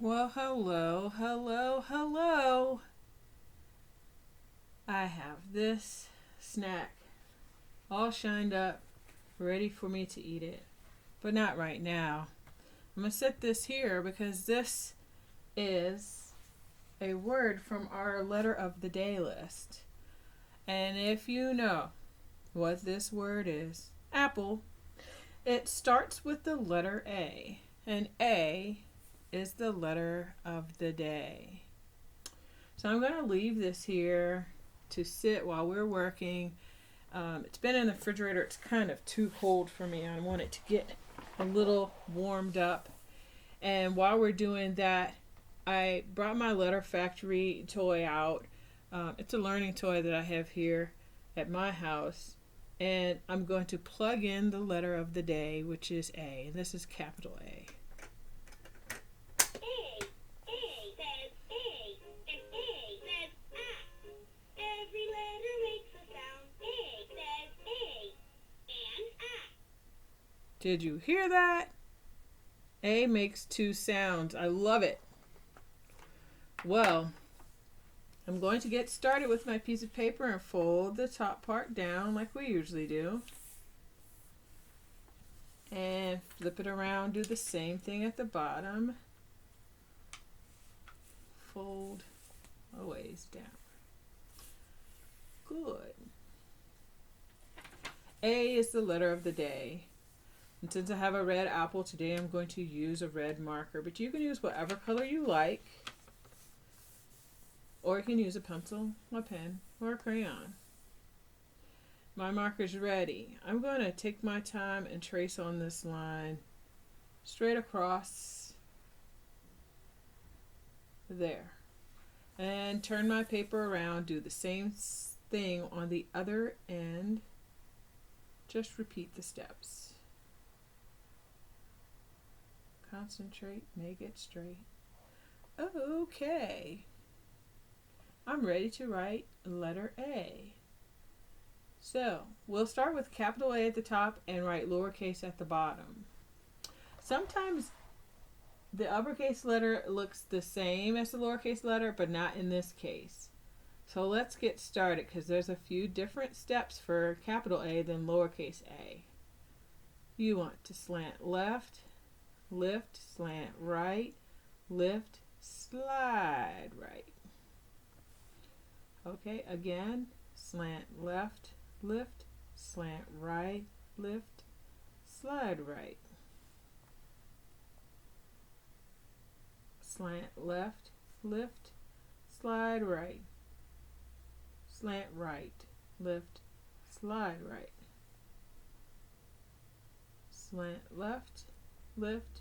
Well, hello, hello, hello. I have this snack all shined up, ready for me to eat it. But not right now. I'm going to set this here because this is a word from our letter of the day list. And if you know what this word is, apple, it starts with the letter A. And A is the letter of the day. So I'm going to leave this here to sit while we're working. It's been in the refrigerator. It's kind of too cold for me. I want it to get a little warmed up. And while we're doing that, I brought my Letter Factory toy out. It's a learning toy that I have here at my house. And I'm going to plug in the letter of the day, which is A. This is capital A. Did you hear that? A makes two sounds. I love it. Well, I'm going to get started with my piece of paper and fold the top part down like we usually do. And flip it around, do the same thing at the bottom. Fold a ways down. Good. A is the letter of the day. And since I have a red apple today, I'm going to use a red marker. But you can use whatever color you like. Or you can use a pencil, a pen, or a crayon. My marker's ready. I'm going to take my time and trace on this line straight across there. And turn my paper around, do the same thing on the other end. Just repeat the steps. Concentrate, make it straight. Okay. I'm ready to write letter A. So, we'll start with capital A at the top and write lowercase at the bottom. Sometimes the uppercase letter looks the same as the lowercase letter, but not in this case. So let's get started because there's a few different steps for capital A than lowercase a. You want to slant left, lift, slant right, lift, slide right. Okay, again, slant left, lift, slant right, lift, slide right. Slant left, lift, slide right. Slant right, lift, slide right. Slant left, lift,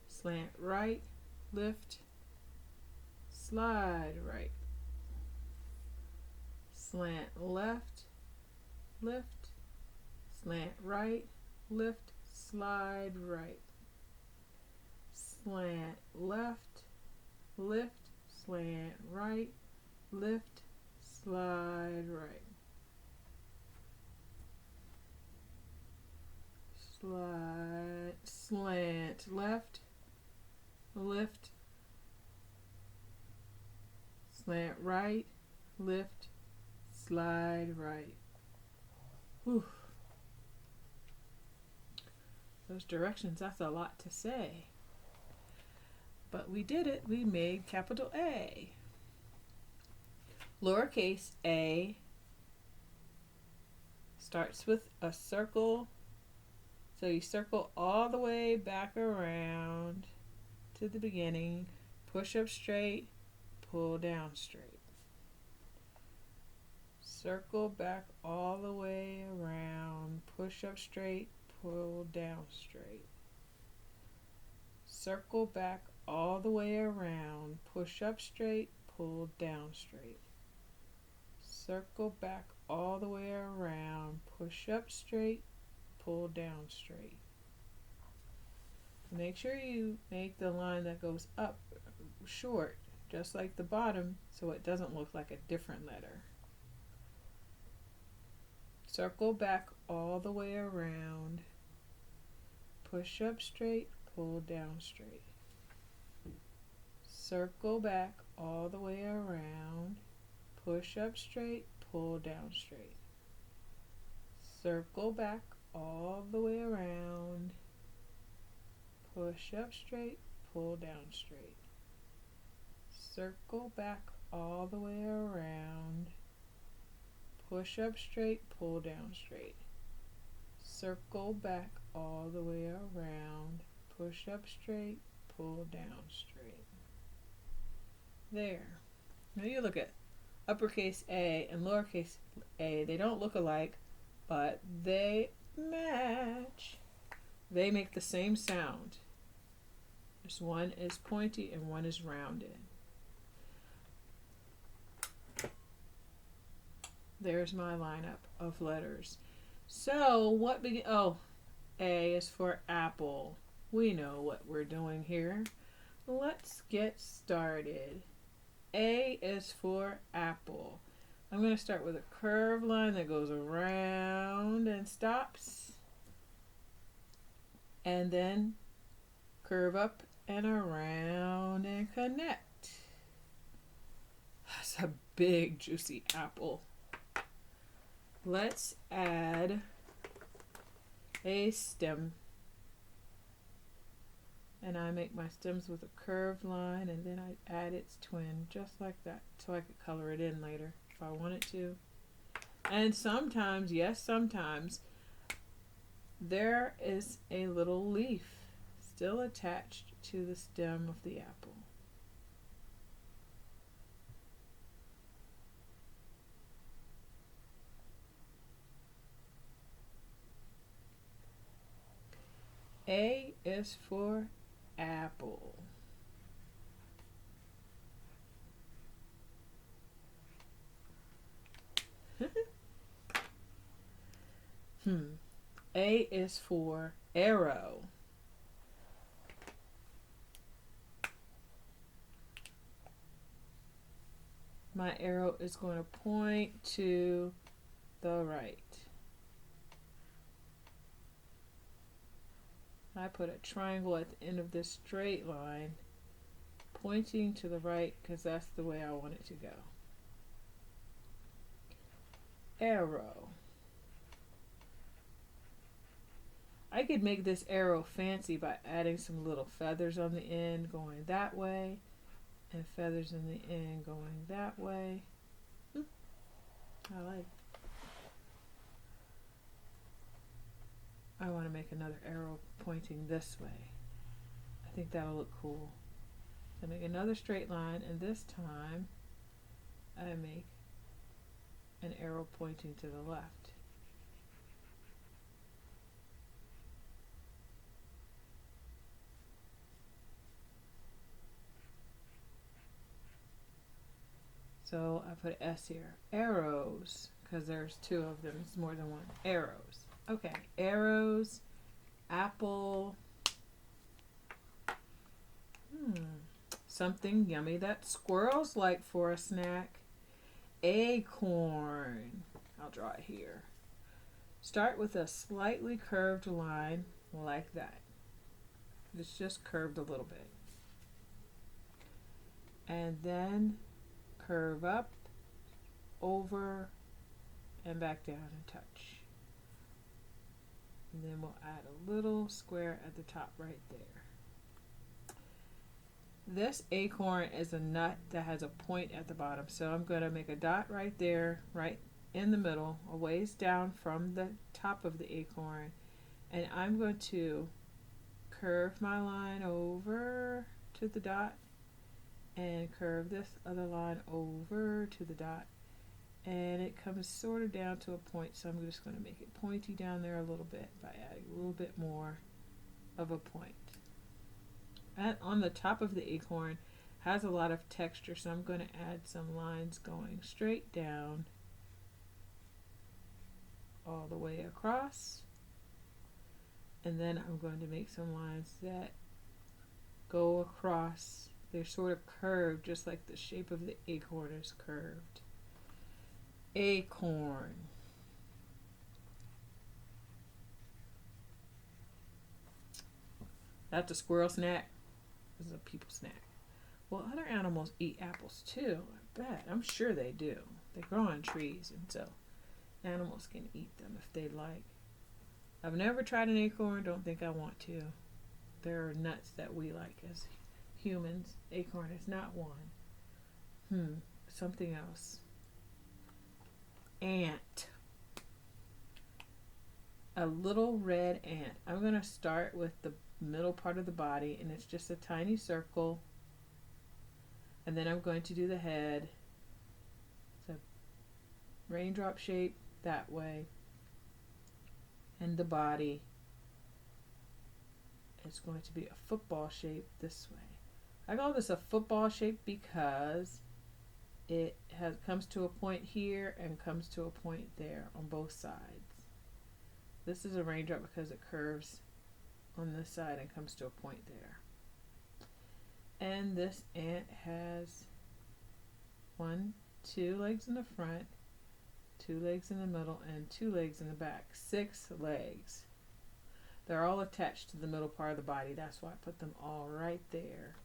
slant right, lift, slide right. Slant left, lift, slant right, lift, slide right. Slant left, lift, slant right, lift, slide right. Slide, slant left, lift, slant right, lift, slide right. Whew. Those directions, that's a lot to say. But we did it. We made capital A. Lowercase a starts with a circle. So you circle all the way back around to the beginning. Push up straight, pull down straight. Circle back all the way around. Push up straight, pull down straight. Circle back all the way around. Push up straight, pull down straight. Circle back all the way around. Push up straight, pull down straight. Make sure you make the line that goes up short, just like the bottom, so it doesn't look like a different letter. Circle back all the way around. Push up straight, pull down straight. circle back all the way around, push up straight, pull down straight. Circle back all the way around, push up straight, pull down straight. Circle back all the way around, push up straight, pull down straight. Circle back all the way around, push up straight, pull down straight. There. Now you look at uppercase A and lowercase a. They don't look alike, but they match. They make the same sound. Just one is pointy and one is rounded. There's my lineup of letters. So what A is for apple. We know what we're doing here. Let's get started. A is for apple. I'm going to start with a curved line that goes around and stops. And then curve up and around and connect. That's a big, juicy apple. Let's add a stem. And I make my stems with a curved line, and then I add its twin, just like that, so I could color it in later if I wanted to. And sometimes, yes, sometimes, there is a little leaf still attached to the stem of the apple. A is for apple. A is for arrow. My arrow is going to point to the right. I put a triangle at the end of this straight line, pointing to the right because that's the way I want it to go. Arrow. I could make this arrow fancy by adding some little feathers on the end going that way, and feathers in the end going that way. I like it. I want to make another arrow pointing this way. I think that'll look cool. So I make another straight line, and this time I make an arrow pointing to the left. So I put S here. Arrows, because there's two of them. It's more than one. Arrows. Okay, arrows, apple. Something yummy that squirrels like for a snack. Acorn. I'll draw it here. Start with a slightly curved line like that. It's just curved a little bit. And then curve up, over, and back down and touch. And then we'll add a little square at the top right there. This acorn is a nut that has a point at the bottom. So I'm going to make a dot right there, right in the middle, a ways down from the top of the acorn. And I'm going to curve my line over to the dot and curve this other line over to the dot. And it comes sort of down to a point, so I'm just going to make it pointy down there a little bit by adding a little bit more of a point. And on the top of the acorn has a lot of texture, so I'm going to add some lines going straight down all the way across. And then I'm going to make some lines that go across. They're sort of curved, just like the shape of the acorn is curved. Acorn. That's a squirrel snack. This is a people snack. Well, other animals eat apples too, I bet. I'm sure they do. They grow on trees, and so animals can eat them if they like. I've never tried an acorn, don't think I want to. There are nuts that we like as humans. Acorn is not one. Something else. Ant. A little red ant. I'm going to start with the middle part of the body, and it's just a tiny circle. And then I'm going to do the head. It's a raindrop shape that way. And the body is going to be a football shape this way. I call this a football shape because it comes to a point here and comes to a point there on both sides. This is a raindrop because it curves on this side and comes to a point there. And this ant has 2 legs in the front, 2 legs in the middle, and 2 legs in the back. 6 legs. They're all attached to the middle part of the body. That's why I put them all right there.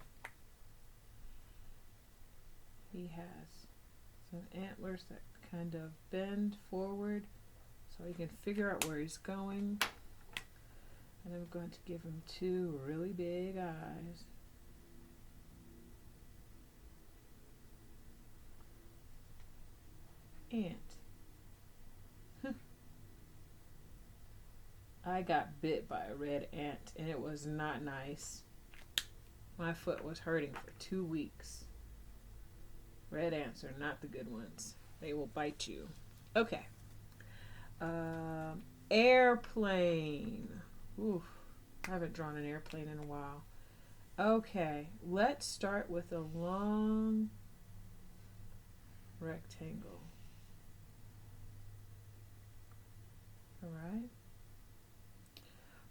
He has some antlers that kind of bend forward so he can figure out where he's going. And I'm going to give him 2 really big eyes. Ant. I got bit by a red ant and it was not nice. My foot was hurting for 2 weeks. Red ants are not the good ones. They will bite you. Okay. Airplane. Oof. I haven't drawn an airplane in a while. Okay. Let's start with a long rectangle. All right.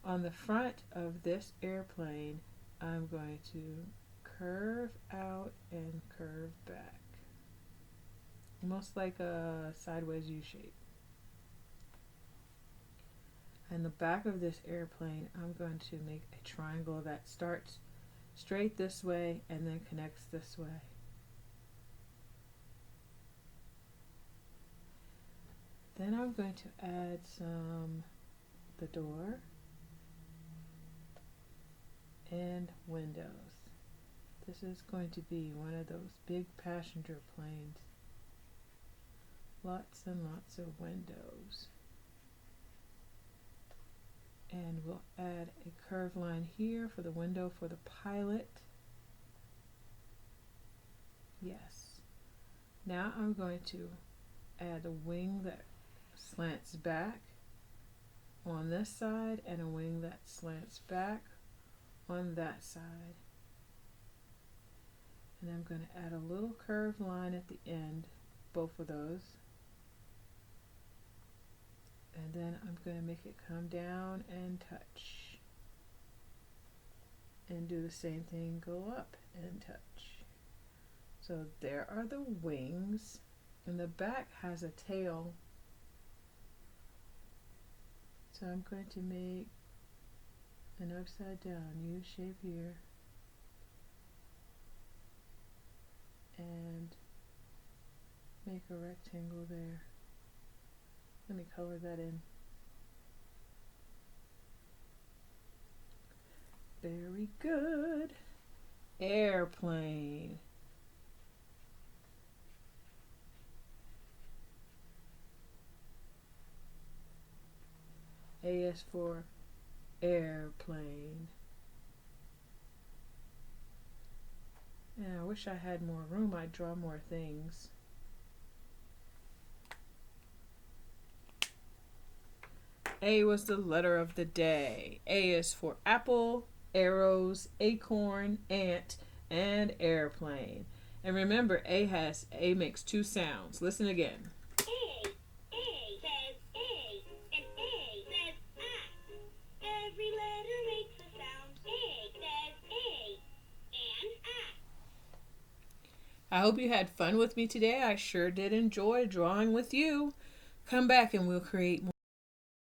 On the front of this airplane, I'm going to curve out and curve back. Almost like a sideways U shape. And the back of this airplane, I'm going to make a triangle that starts straight this way and then connects this way. Then I'm going to add the door and windows. This is going to be one of those big passenger planes. Lots and lots of windows. And we'll add a curved line here for the window for the pilot. Yes. Now I'm going to add a wing that slants back on this side and a wing that slants back on that side. And I'm going to add a little curved line at the end, both of those. And then I'm going to make it come down and touch. And do the same thing, go up and touch. So there are the wings. And the back has a tail. So I'm going to make an upside down U shape here. And make a rectangle there. Let me color that in. Very good. Airplane. A is for airplane. Yeah, I wish I had more room. I'd draw more things. A was the letter of the day. A is for apple, arrows, acorn, ant, and airplane. And remember, A makes 2 sounds. Listen again. A says A, and A says ah. Every letter makes a sound. A says A, and ah. I hope you had fun with me today. I sure did enjoy drawing with you. Come back and we'll create more.